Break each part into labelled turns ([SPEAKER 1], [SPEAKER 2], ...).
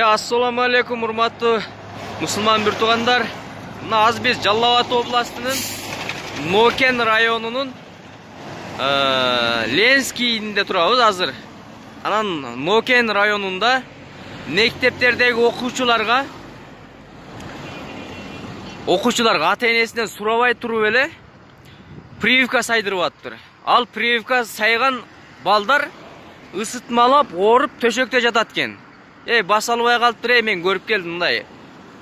[SPEAKER 1] Assalamu alaikum урматтуу мусулман bir тугандар. Мына азыр биз Жалал Абад областынын Нокен районунун Ленскийинде турабыз азыр. Анан Нокен районунда мектептердеги окуучуларга ата-энесинен сурабай туруп эле прививка сайдырып атыптыр. Ал прививка сайган балдар ысытмалап, ооруп төшөктө жатат экен. Бас албай калыптыр, мен көрүп келдим мындай.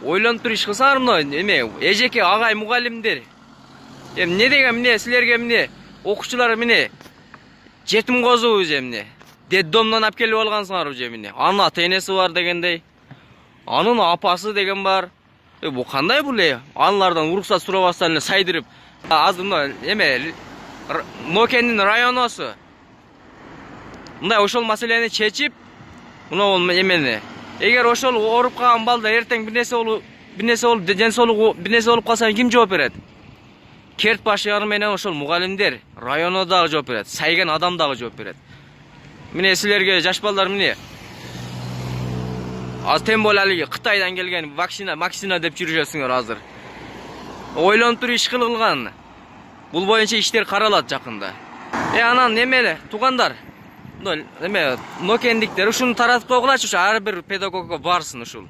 [SPEAKER 1] Ойлонуп туруп иш кылсаңар мына эжеке агай мугалимдер. Эмне деген эмне силерге эмне окуучулар эмне жетим козубуз эмне. Детдомдон алып келип алгансыңар уже эмне. Анын ата-энеси бар дегендей. Анын апасы деген бар. Бу кандай бул аналардан уруксат сурабастан эле сайдырып. Азыр эме Нокендин районосу. Мындай ошол маселени чечип, мына эмени. Эгер ошол ооруп калган балдар эртең бир нерсе болуп калса ким жооп берет? Керт башчылары менен ошол мугалимдер, районо дагы жооп берет, сайган адам дагы жооп берет. Міне силерге жаш балдар міне. Az тем более алиги Кытайдан келген вакцина деп жүрүшөсүңөр азыр. Ойлонуп туруп иш кылган. Бул боюнча иштер каралат жакында. Анан немеле тугандар. Эме Нокендиктер ушуну таратып койгулачы, ар бир педагогго барсын ушул.